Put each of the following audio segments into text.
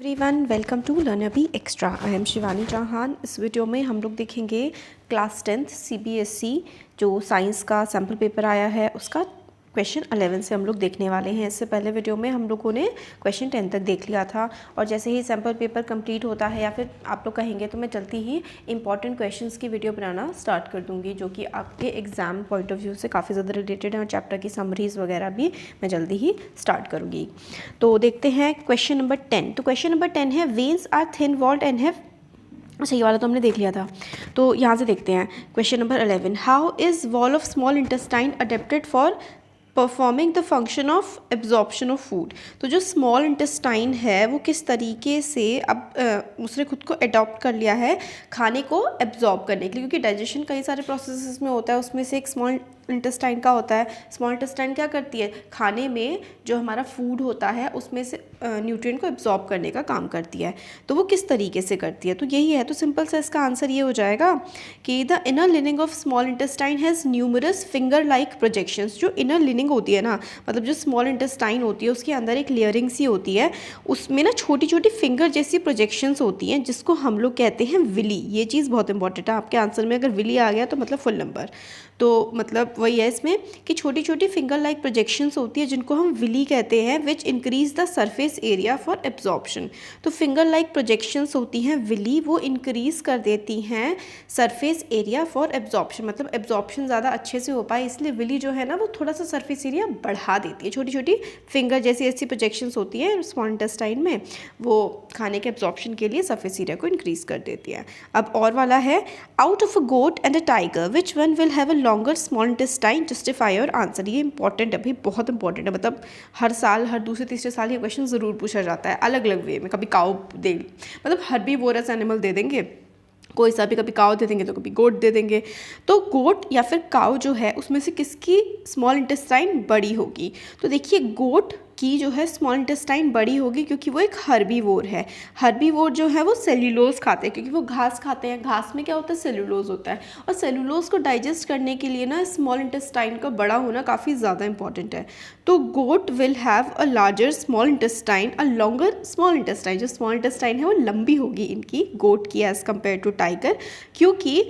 Everyone welcome to learner extra. I am Shivani Chauhan. इस video में हम लोग देखेंगे क्लास 10th CBSE जो साइंस का सैम्पल पेपर आया है उसका क्वेश्चन 11 से हम लोग देखने वाले हैं। इससे पहले वीडियो में हम लोगों ने क्वेश्चन 10 तक देख लिया था और जैसे ही सैम्पल पेपर कंप्लीट होता है या फिर आप लोग कहेंगे तो मैं जल्दी ही इंपॉर्टेंट क्वेश्चंस की वीडियो बनाना स्टार्ट कर दूंगी जो कि आपके एग्जाम पॉइंट ऑफ व्यू से काफ़ी ज़्यादा रिलेटेड है और चैप्टर की समरीज वगैरह भी मैं जल्दी ही स्टार्ट करूँगी। तो देखते हैं क्वेश्चन नंबर 10। तो क्वेश्चन नंबर 10 है veins are thin walled and have, अच्छा ये वाला तो हमने देख लिया था। तो यहाँ से देखते हैं question number 11। How is wall of small intestine adapted for performing the function of absorption of food. तो जो स्मॉल इंटेस्टाइन है वो किस तरीके से अब उसने खुद को अडॉप्ट कर लिया है खाने को एब्जॉर्ब करने के लिए, क्योंकि डाइजेशन कई सारे प्रोसेसेस में होता है, उसमें से एक स्मॉल इंटेस्टाइन का होता है। स्मॉल इंटेस्टाइन क्या करती है, खाने में जो हमारा फूड होता है उसमें से न्यूट्रिएंट को एब्जॉर्ब करने का काम करती है। तो वो किस तरीके से करती है, तो यही है। तो सिंपल सा इसका आंसर ये हो जाएगा कि the inner leaning of small intestine has numerous finger like projections. जो इनर लिनिंग होती है ना, मतलब जो स्मॉल इंटेस्टाइन होती है उसके अंदर एक लेयरिंग सी होती है, उसमें ना छोटी छोटी फिंगर जैसी प्रोजेक्शंस होती हैं जिसको हम लोग कहते हैं विली। ये चीज़ बहुत इंपॉर्टेंट है, आपके आंसर में अगर विली आ गया तो मतलब फुल नंबर। तो मतलब वही है इसमें कि छोटी छोटी फिंगर लाइक प्रोजेक्शंस होती है जिनको हम विली कहते हैं, which increase the surface area for absorption. तो फिंगर लाइक प्रोजेक्शंस होती हैं विली, वो इंक्रीज कर देती हैं सरफेस एरिया फॉर एब्जॉर्प्शन, मतलब एब्जॉर्प्शन ज़्यादा अच्छे से हो पाए, इसलिए विली जो है ना वो थोड़ा सा सरफेस एरिया बढ़ा देती है। छोटी छोटी फिंगर जैसी ऐसी प्रोजेक्शंस होती हैं स्मॉल इंटेस्टाइन में, वो खाने के एब्जॉर्प्शन के लिए सरफेस एरिया को इंक्रीज कर देती है। अब और वाला है out of a goat and a tiger which one will have a longer small intestine, justify your answer. ये इंपॉर्टेंट है भाई, बहुत इंपॉर्टेंट है। मतलब हर साल हर दूसरे तीसरे साल ये क्वेश्चन ज़रूर पूछा जाता है अलग अलग वे में। कभी काऊ दे, मतलब हर्बीवोरस एनिमल दे देंगे कोई सा भी, कभी काऊ दे देंगे तो कभी गोट दे देंगे। तो गोट या फिर काऊ जो है उसमें से किसकी स्मॉल इंटेस्टाइन बड़ी होगी, तो देखिए गोट की जो है स्मॉल इंटेस्टाइन बड़ी होगी क्योंकि वो एक हर्बीवोर है। हर्बीवोर जो है वो सेल्यूलोज खाते हैं क्योंकि वो घास खाते हैं। घास में क्या होता है, सेल्यूलोज होता है, और सेल्यूलोज को डाइजेस्ट करने के लिए ना स्मॉल इंटेस्टाइन का बड़ा होना काफ़ी ज़्यादा इंपॉर्टेंट है। तो goat will have a larger small intestine, a longer small intestine. जो स्मॉल इंटेस्टाइन है वो लंबी होगी इनकी, गोट की एज़ कम्पेयर टू टाइगर, क्योंकि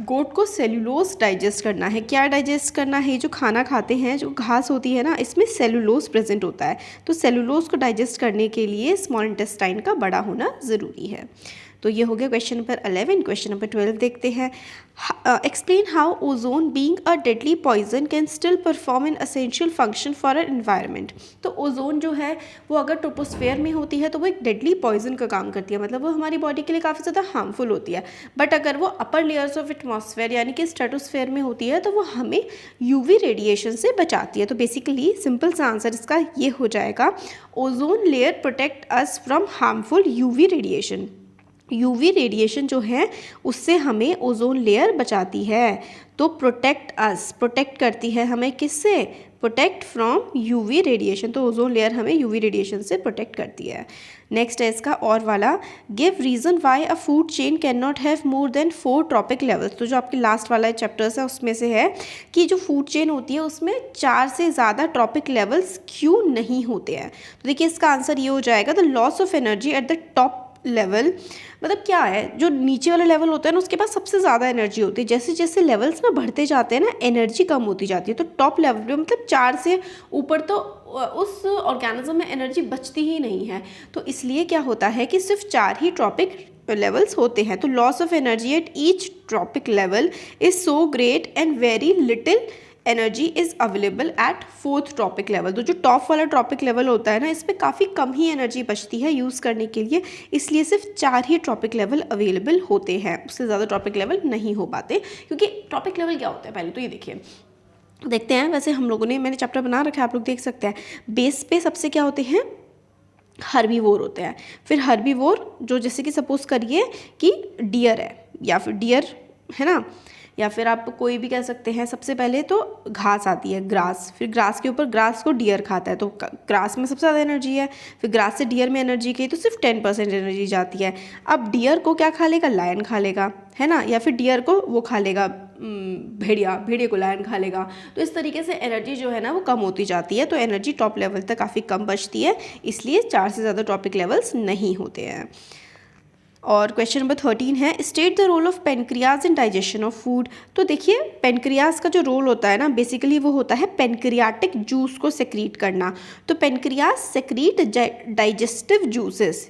गोट को सेलुलोज डाइजेस्ट करना है। क्या डाइजेस्ट करना है, जो खाना खाते हैं जो घास होती है ना इसमें सेलुलोज प्रेजेंट होता है, तो सेलुलोज को डाइजेस्ट करने के लिए स्मॉल इंटेस्टाइन का बड़ा होना ज़रूरी है। तो ये हो गया क्वेश्चन नंबर 11। क्वेश्चन नंबर 12 देखते हैं। Explain how ozone being a deadly poison can still perform an essential function for an environment. तो ओजोन जो है वो अगर ट्रोपोस्फेयर में होती है तो वो एक डेडली पॉइजन का काम करती है, मतलब वो हमारी बॉडी के लिए काफ़ी ज़्यादा हार्मफुल होती है। बट अगर वो अपर लेयर्स ऑफ एटमॉस्फेयर यानी कि स्ट्रेटोस्फेयर में होती है तो वो हमें यूवी रेडिएशन से बचाती है। तो बेसिकली सिंपल सा आंसर इसका ये हो जाएगा, ozone layer protect us from harmful UV radiation. UV radiation जो है उससे हमें ओजोन लेयर बचाती है। तो प्रोटेक्ट अस, प्रोटेक्ट करती है हमें किससे, प्रोटेक्ट फ्रॉम यूवी रेडिएशन। तो ओजोन लेयर हमें यूवी रेडिएशन से प्रोटेक्ट करती है। नेक्स्ट है इसका और वाला, give reason why a food chain can not have more than 4 trophic levels. तो जो आपके लास्ट वाला चैप्टर्स है उसमें से है कि जो फूड चेन होती है उसमें 4 से ज़्यादा ट्रॉपिक लेवल्स क्यों नहीं होते हैं। तो देखिए इसका आंसर ये हो जाएगा, the loss of energy at the top level. मतलब क्या है, जो नीचे वाला लेवल होता है ना उसके पास सबसे ज़्यादा एनर्जी होती है, जैसे जैसे लेवल्स ना बढ़ते जाते हैं ना एनर्जी कम होती जाती है। तो टॉप लेवल पे मतलब 4 से ऊपर तो उस ऑर्गेनिज्म में एनर्जी बचती ही नहीं है। तो इसलिए क्या होता है कि सिर्फ 4 ही ट्रॉपिक लेवल्स होते हैं। तो loss of energy at each trophic level is so great and very little energy is available at 4th trophic level. तो जो टॉप वाला ट्रॉपिक लेवल होता है ना इसमें काफ़ी कम ही एनर्जी बचती है यूज़ करने के लिए, इसलिए सिर्फ 4 ही ट्रॉपिक लेवल अवेलेबल होते हैं, उससे ज़्यादा ट्रॉपिक लेवल नहीं हो पाते। क्योंकि ट्रॉपिक लेवल क्या होता है पहले तो ये देखिए, देखते हैं। वैसे हम लोगों ने, मैंने चैप्टर बना रखा है आप लोग देख सकते हैं। बेस पे सबसे क्या होते हैं, हर्बीवोर होते हैं। फिर हर्बीवोर जो जैसे कि सपोज करिए कि डियर है या फिर डियर है ना, या फिर आप कोई भी कह सकते हैं। सबसे पहले तो घास आती है, ग्रास, फिर ग्रास के ऊपर ग्रास को डियर खाता है, तो ग्रास में सबसे ज़्यादा एनर्जी है। फिर ग्रास से डियर में एनर्जी गई तो सिर्फ 10% एनर्जी जाती है। अब डियर को क्या खा लेगा, लायन खा लेगा, है ना, या फिर डियर को वो खा लेगा भेड़िया, भेड़िए को लायन खा लेगा। तो इस तरीके से एनर्जी जो है ना वो कम होती जाती है, तो एनर्जी टॉप लेवल तक काफ़ी कम बचती है, इसलिए 4 से ज़्यादा टॉपिक लेवल्स नहीं होते हैं। और क्वेश्चन नंबर 13 है, state the role of pancreas in digestion of food. तो देखिए पेनक्रियाज का जो रोल होता है ना, बेसिकली वो होता है पेनक्रियाटिक जूस को सेक्रीट करना। तो pancreas secrete digestive juices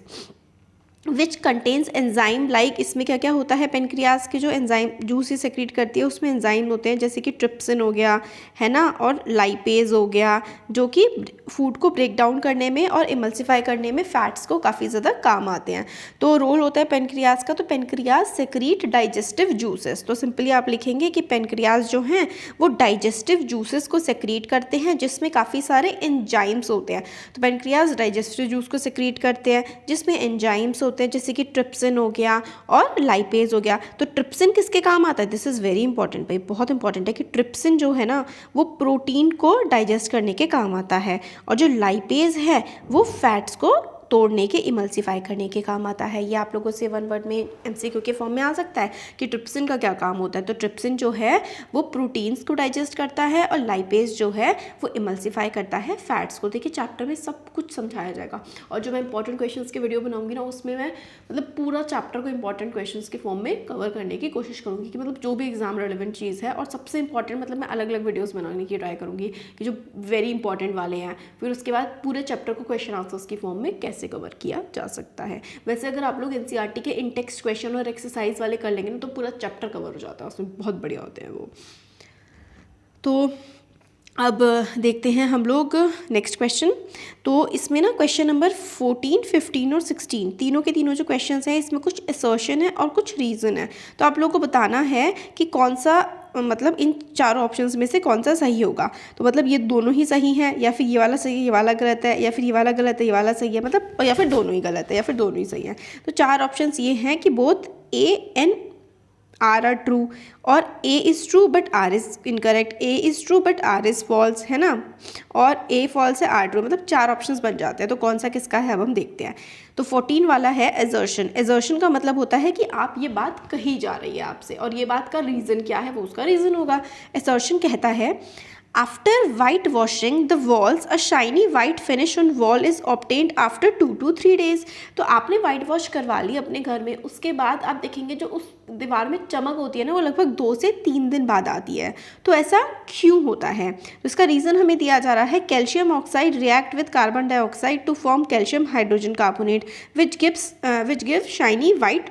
which contains enzyme, like इसमें क्या क्या होता है, पेनक्रियाज के जो एंजाइम जूस ही सेक्रीट करती है उसमें एंजाइम होते हैं, जैसे कि ट्रिप्सिन हो गया, है ना, और लाइपेज हो गया, जो कि फूड को ब्रेक डाउन करने में और इमल्सिफाई करने में फैट्स को काफ़ी ज़्यादा काम आते हैं। तो रोल होता है पेनक्रियाज का, तो पेनक्रियाज सेक्रीट डाइजेस्टिव जूसेस। तो सिंपली आप लिखेंगे कि पेनक्रियाज जो हैं वो डाइजेस्टिव जूसेस को सेक्रीट करते हैं, जिसमें काफ़ी सारे एंजाइम्स होते हैं। तो पेनक्रियाज डाइजेस्टिव जूस को सेक्रीट करते हैं जिसमें एंजाइम्स होते हैं, जैसे कि ट्रिप्सिन हो गया और लाइपेज हो गया। तो ट्रिप्सिन किसके काम आता है, दिस इज़ वेरी इंपॉर्टेंट भाई, बहुत इंपॉर्टेंट है कि ट्रिप्सिन जो है ना वो प्रोटीन को डाइजेस्ट करने के काम आता है, और जो लाइपेज है वो फैट्स को तोड़ने के, इमल्सिफाई करने के काम आता है। ये आप लोगों से वन वर्ड में एमसीक्यू के फॉर्म में आ सकता है कि ट्रिप्सिन का क्या काम होता है। तो ट्रिप्सिन जो है वो प्रोटीन्स को डाइजेस्ट करता है और लाइपेज जो है वो इमल्सिफाई करता है फैट्स को। देखिए चैप्टर में सब कुछ समझाया जाएगा, और जो मैं इंपॉर्टेंट क्वेश्चंस के वीडियो बनाऊंगी ना उसमें मैं मतलब पूरा चैप्टर को इंपॉर्टेंट क्वेश्चंस के फॉर्म में कवर करने की कोशिश करूँगी कि मतलब जो भी एग्जाम रेलिवेंट चीज़ है, और सबसे इंपॉर्टेंट मतलब मैं अलग अलग वीडियोज़ बनाने की ट्राई करूँगी कि जो वेरी इंपॉर्टेंट वाले हैं, फिर उसके बाद पूरे चैप्टर को क्वेश्चन आंसर्स की फॉर्म में कैसे कवर किया जा सकता है। वैसे अगर आप लोग एनसीईआरटी के इन टेक्स्ट क्वेश्चन और एक्सरसाइज वाले कर लेंगे ना तो पूरा चैप्टर कवर हो जाता है, उसमें बहुत बढ़िया होते हैं वो। तो अब देखते हैं हम लोग नेक्स्ट क्वेश्चन। तो इसमें ना क्वेश्चन नंबर 14, 15 और 16 तीनों के तीनों जो क्वेश्चंस हैं इसमें कुछ असर्शन है और कुछ रीज़न है। तो आप लोगों को बताना है कि कौन सा मतलब इन चारों ऑप्शंस में से कौन सा सही होगा। तो मतलब ये दोनों ही सही हैं, या फिर ये वाला सही है ये वाला गलत है, या फिर ये वाला गलत है ये वाला सही है, मतलब या फिर दोनों ही गलत है या फिर दोनों ही सही है। तो चार ऑप्शंस ये हैं कि both A and R are true, और A is true but R is incorrect, A is true but R is false, है ना, और A false है R true, मतलब चार ऑप्शंस बन जाते हैं। तो कौन सा किसका है अब हम देखते हैं। तो 14 वाला है एजर्शन। एजर्शन का मतलब होता है कि आप ये बात कही जा रही है आपसे, और ये बात का रीज़न क्या है वो उसका रीज़न होगा। एजर्शन कहता है after white washing the walls a shiny white finish on wall is obtained after 2 to 3 days। तो आपने वाइट वॉश करवा ली अपने घर में, उसके बाद आप देखेंगे जो उस दीवार में चमक होती है ना वो लगभग 2 से 3 दिन बाद आती है। तो ऐसा क्यों होता है, तो इसका रीज़न हमें दिया जा रहा है calcium oxide react with carbon dioxide to form calcium hydrogen carbonate which gives shiny white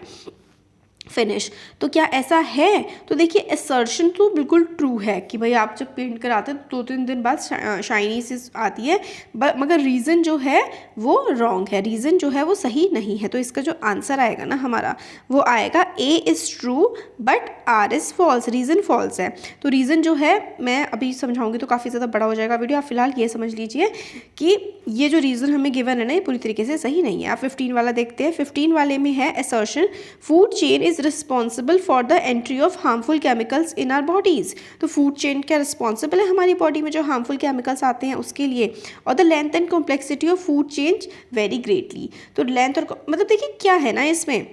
finish. तो क्या ऐसा है, तो देखिए असर्शन तो बिल्कुल ट्रू है कि भाई आप जब पेंट कराते हैं 2-3 दिन बाद शाइनी सी आती है, मगर रीज़न जो है वो रॉन्ग है, रीज़न जो है वो सही नहीं है। तो इसका जो आंसर आएगा ना हमारा वो आएगा A is true but R is false, reason false है। तो रीज़न जो है मैं अभी समझाऊंगी तो काफ़ी ज़्यादा बड़ा हो जाएगा वीडियो, आप फिलहाल ये समझ लीजिए कि ये जो रीज़न हमें गिवन है ना ये पूरी तरीके से सही नहीं है। आप 15 वाला देखते हैं। 15 वाले में है assertion food chain is responsible for the entry of harmful chemicals in are bodies. तो फूड चेन क्या रिस्पॉन्सिबल है हमारी बॉडी में जो हार्मफुल केमिकल्स आते हैं उसके लिए, और the length and complexity of food change very greatly. तो लेंथ और मतलब देखिए क्या है ना इसमें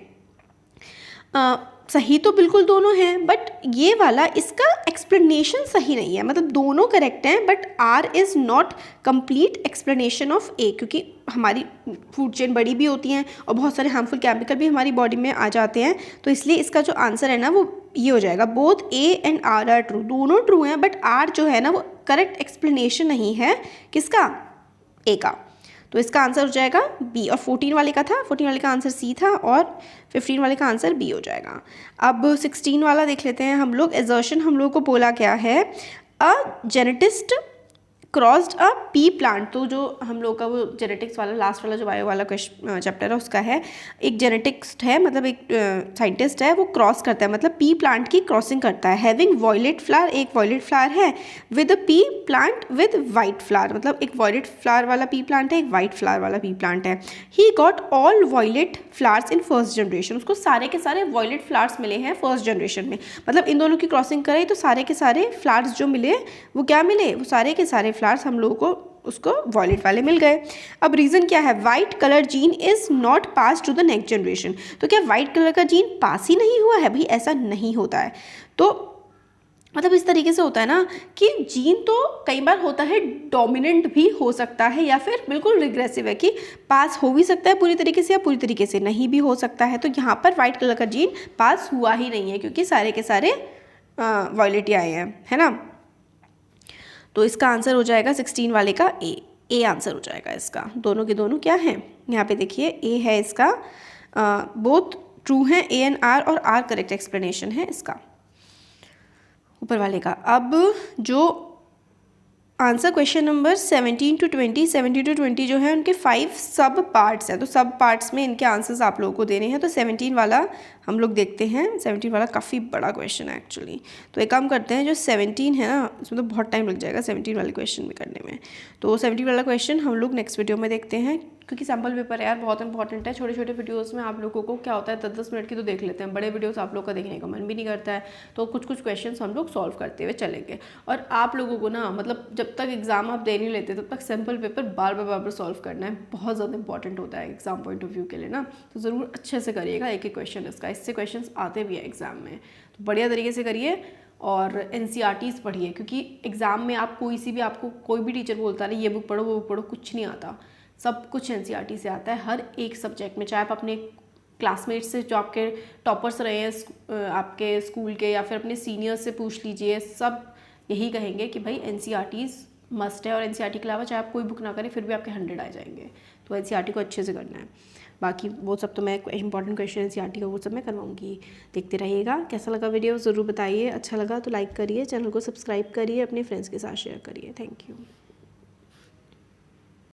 सही तो बिल्कुल दोनों हैं, बट ये वाला इसका एक्सप्लेनेशन सही नहीं है, मतलब दोनों करेक्ट हैं but R is not complete explanation of A, क्योंकि हमारी फूड चेन बड़ी भी होती हैं और बहुत सारे हार्मफुल केमिकल भी हमारी बॉडी में आ जाते हैं। तो इसलिए इसका जो आंसर है ना वो ये हो जाएगा both A and R R true, दोनों ट्रू हैं बट R जो है ना वो करेक्ट एक्सप्लेनेशन नहीं है किसका, A का। तो इसका आंसर हो जाएगा B, और 14 वाले का था, 14 वाले का आंसर C था और 15 वाले का आंसर B हो जाएगा। अब 16 वाला देख लेते हैं हम लोग। एजर्शन हम लोग को बोला क्या है, a geneticist crossed a pea plant. तो जो हम लोग का वो जेनेटिक्स वाला लास्ट वाला जो बायो वाला चैप्टर है उसका है, एक जेनेटिक्स है मतलब एक साइंटिस्ट है वो क्रॉस करता है, मतलब पी प्लांट की क्रॉसिंग करता है। हैविंग वॉयलेट फ्लावर, एक वॉयलेट फ्लावर है, with a pea plant with white flower, मतलब एक वॉयलेट फ्लावर वाला पी प्लांट है, एक वाइट फ्लावर वाला पी प्लांट है। He got all violet flowers in first generation, उसको सारे के सारे वॉयलेट फ्लावर्स मिले हैं फर्स्ट जनरेशन में, मतलब इन दोनों की क्रॉसिंग करें तो सारे के सारे फ्लावर्स जो मिले वो क्या मिले, वो सारे के सारे फ्लावर्स हम लोगों को उसको वॉयलेट वाले मिल गए। अब रीज़न क्या है, white colour gene is not pass to the next generation. तो क्या वाइट कलर का जीन पास ही नहीं हुआ है? भाई ऐसा नहीं होता है। तो मतलब इस तरीके से होता है ना कि जीन तो कई बार होता है डोमिनेंट भी हो सकता है या फिर बिल्कुल रिग्रेसिव है कि पास हो भी सकता है पूरी तरीके से या पूरी तरीके से नहीं भी हो सकता है। तो यहाँ पर वाइट कलर का जीन पास हुआ ही नहीं है क्योंकि सारे के सारे वॉयलेट ही आए हैं, है ना। तो इसका आंसर हो जाएगा 16 वाले का ए आंसर हो जाएगा इसका। दोनों के दोनों क्या हैं, यहाँ पे देखिए ए है इसका, बोथ ट्रू हैं, ए एंड आर, और आर करेक्ट एक्सप्लेनेशन है इसका ऊपर वाले का। अब जो answer question number 17 to 20, 17 to 20 जो है उनके 5 सब पार्ट्स हैं, तो सब पार्ट्स में इनके आंसर्स आप लोगों को देने हैं। तो 17 वाला हम लोग देखते हैं। 17 वाला काफ़ी बड़ा क्वेश्चन है एक्चुअली, तो एक काम करते हैं, जो 17 है ना इसमें तो बहुत टाइम लग जाएगा 17 वाले क्वेश्चन में करने में, तो 17 वाला क्वेश्चन हम लोग नेक्स्ट वीडियो में देखते हैं, क्योंकि सैम्पल पेपर यार बहुत इंपॉर्टेंट है। छोटे छोटे वीडियोस में आप लोगों को क्या होता है 10-10 मिनट की तो देख लेते हैं, बड़े वीडियोस आप लोग का देखने का मन भी नहीं करता है, तो कुछ कुछ क्वेश्चंस हम लोग सॉल्व करते हुए चलेंगे। और आप लोगों को ना मतलब जब तक एग्जाम आप दे नहीं लेते तब तक सैम्पल पेपर बार बार सॉल्व करना है, बहुत ज़्यादा इंपॉर्टेंट होता है एग्जाम पॉइंट ऑफ व्यू के लिए ना। तो ज़रूर अच्छे से करिएगा एक एक क्वेश्चन इसका, इससे क्वेश्चन आते भी है एग्जाम में, तो बढ़िया तरीके से करिए। और NCERTs पढ़िए, क्योंकि एग्ज़ाम में आप आपको कोई भी टीचर बोलता नहीं ये बुक पढ़ो वो बुक पढ़ो, कुछ नहीं आता, सब कुछ NCERT से आता है हर एक सब्जेक्ट में। चाहे आप अपने क्लासमेट्स से जो आपके टॉपर्स रहे हैं आपके स्कूल के, या फिर अपने सीनियर्स से पूछ लीजिए, सब यही कहेंगे कि भाई NCERTs मस्ट है। और NCERT के अलावा चाहे आप कोई बुक ना करें फिर भी आपके 100 आ जाएंगे, तो NCERT को अच्छे से करना है। बाकी वो सब तो मैं इंपॉर्टेंट क्वेश्चन NCERT का वो सब मैं करवाऊंगी, देखते रहिएगा। कैसा लगा वीडियो ज़रूर बताइए, अच्छा लगा तो लाइक करिए, चैनल को सब्सक्राइब करिए, अपने फ्रेंड्स के साथ शेयर करिए। Thank you.